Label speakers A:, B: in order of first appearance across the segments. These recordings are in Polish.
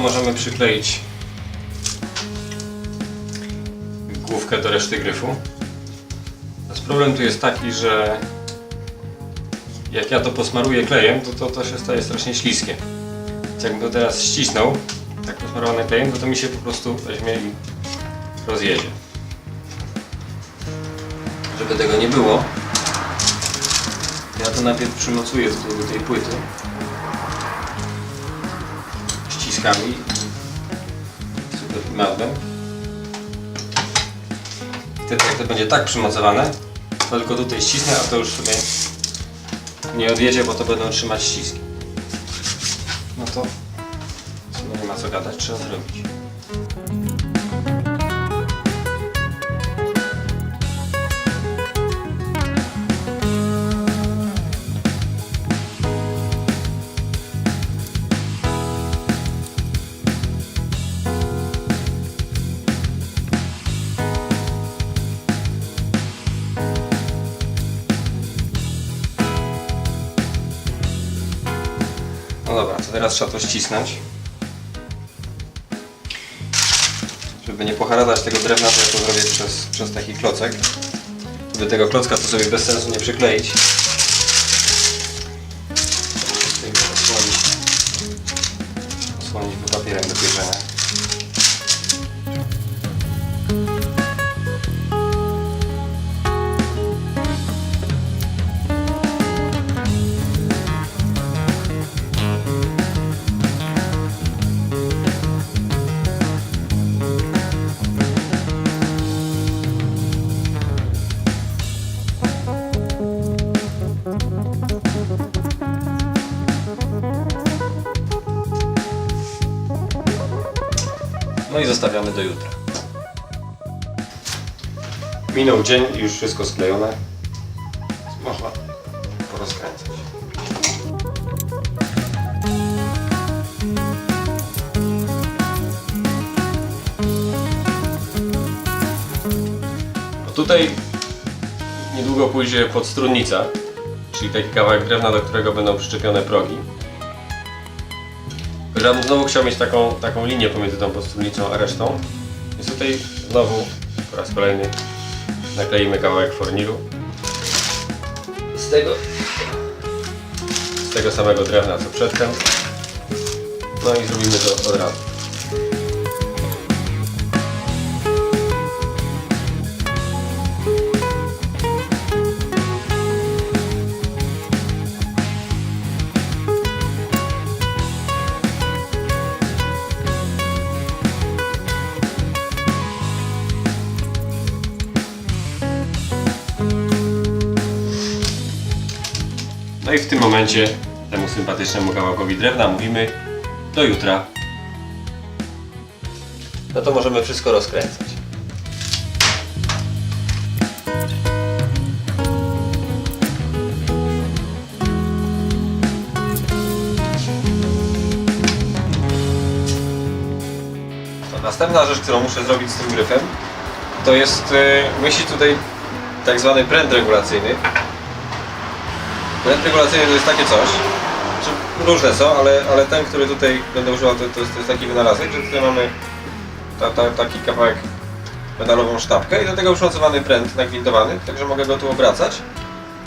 A: możemy przykleić główkę do reszty gryfu. Problem tu jest taki, że jak ja to posmaruję klejem, to się staje strasznie śliskie. Więc jakbym to teraz ścisnął, tak posmarowane klejem, to mi się po prostu weźmie i rozjedzie. Żeby tego nie było, ja to najpierw przymocuję do tej płyty ściskami supermaldem. Wtedy jak to będzie tak przymocowane, to tylko tutaj ścisnę, a to już sobie nie odjedzie, bo to będą trzymać ściski. No to nie ma co gadać, trzeba zrobić. No dobra, to teraz trzeba to ścisnąć. Żeby nie poharadać tego drewna, to ja to zrobię przez taki klocek. Żeby tego klocka to sobie bez sensu nie przykleić. Osłonić go papierem do pieczenia. No i zostawiamy do jutra. Minął dzień i już wszystko sklejone. Można porozkręcać. No tutaj niedługo pójdzie podstrunnica, czyli taki kawałek drewna, do którego będą przyczepione progi. Ja bym znowu chciał mieć taką linię pomiędzy tą podstrunnicą a resztą. Więc tutaj znowu po raz kolejny nakleimy kawałek forniru z tego samego drewna co przedtem. No i zrobimy to od razu. No i w tym momencie temu sympatycznemu kawałkowi drewna mówimy do jutra. No to możemy wszystko rozkręcać. To następna rzecz, którą muszę zrobić z tym gryfem, to jest myślić tutaj tak zwany pręt regulacyjny. Pręt regulacyjny to jest takie coś, różne są, ale ten, który tutaj będę używał, to jest taki wynalazek, że tutaj mamy taki kawałek, metalową sztabkę i do tego przymocowany pręt nagwintowany, także mogę go tu obracać.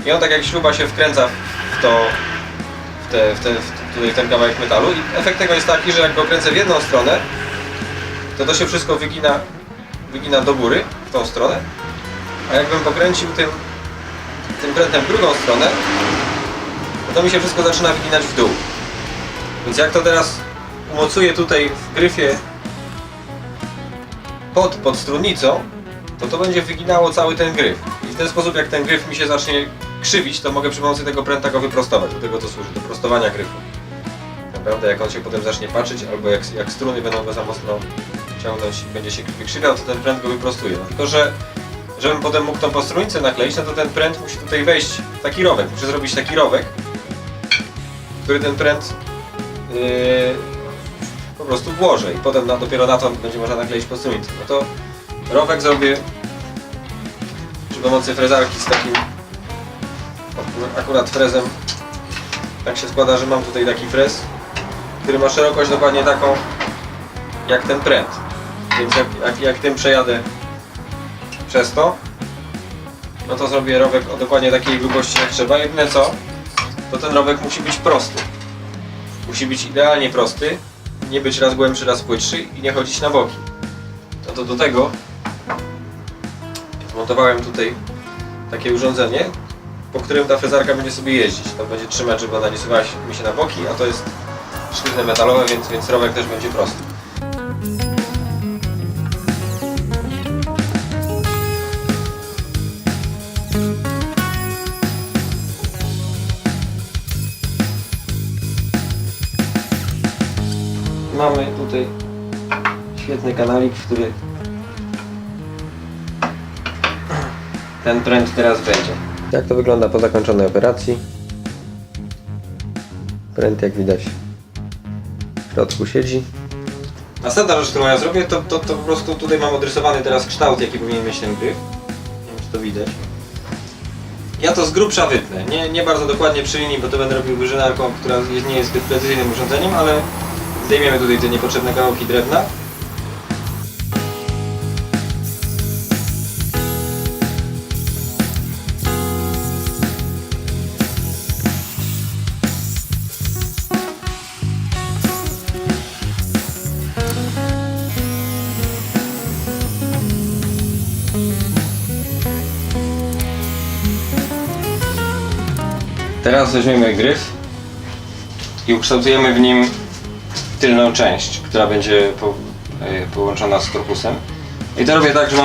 A: I on tak jak śruba się wkręca w ten kawałek metalu i efekt tego jest taki, że jak go kręcę w jedną stronę, to się wszystko wygina do góry, w tą stronę, a jakbym pokręcił tym prętem w drugą stronę, to mi się wszystko zaczyna wyginać w dół. Więc jak to teraz umocuję tutaj w gryfie pod podstrunnicą, to będzie wyginało cały ten gryf. I w ten sposób jak ten gryf mi się zacznie krzywić, to mogę przy pomocy tego pręta go wyprostować. Do tego to służy, do prostowania gryfu. Naprawdę jak on się potem zacznie patrzeć, albo jak struny będą go za mocno ciągnąć i będzie się wykrzywiał, to ten pręt go wyprostuje. No, tylko że żebym potem mógł tą podstrunnicę nakleić, no to ten pręt musi tutaj wejść w taki rowek. Muszę zrobić taki rowek, który ten pręt po prostu włożę i potem dopiero na to będzie można nakleić podstrunnicę. No to rowek zrobię przy pomocy frezarki z takim akurat frezem. Tak się składa, że mam tutaj taki frez, który ma szerokość dokładnie taką jak ten pręt. Więc jak tym przejadę przez to, no to zrobię rowek o dokładnie takiej grubości jak trzeba. Jedyne co, to ten rowek musi być prosty. Musi być idealnie prosty, nie być raz głębszy, raz płytszy i nie chodzić na boki. No to do tego zmontowałem tutaj takie urządzenie, po którym ta frezarka będzie sobie jeździć. To będzie trzymać, żeby ona nie suwała mi się na boki, a to jest sztywne metalowe, więc rowek też będzie prosty. Mamy tutaj świetny kanalik, w który ten pręt teraz będzie. Jak to wygląda po zakończonej operacji? Pręt, jak widać, w środku siedzi. Następna rzecz, którą ja zrobię, to po prostu tutaj mam odrysowany teraz kształt, jaki powinien mieć ten gryf. Nie wiem, czy to widać. Ja to z grubsza wytnę. Nie bardzo dokładnie przy linii, bo to będę robił wyżynarką, która nie jest zbyt precyzyjnym urządzeniem, ale zdejmiemy tutaj te niepotrzebne kawałki drewna. Teraz weźmiemy gryf i ukształtujemy w nim tylną część, która będzie połączona z korpusem. I to robię tak, że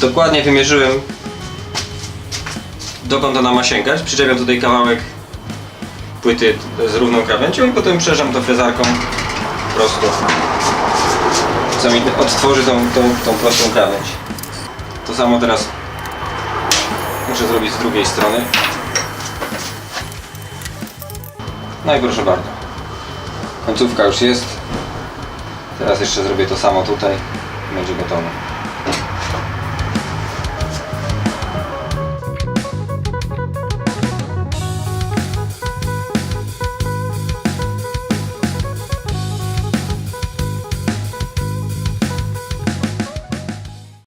A: dokładnie wymierzyłem, dokąd ona ma sięgać. Przyczepiam tutaj kawałek płyty z równą krawędzią i potem przejeżdżam to frezarką prosto, co mi odtworzy tą prostą krawędź. To samo teraz muszę zrobić z drugiej strony. No i proszę bardzo. Końcówka już jest. Teraz jeszcze zrobię to samo tutaj i będzie gotowe.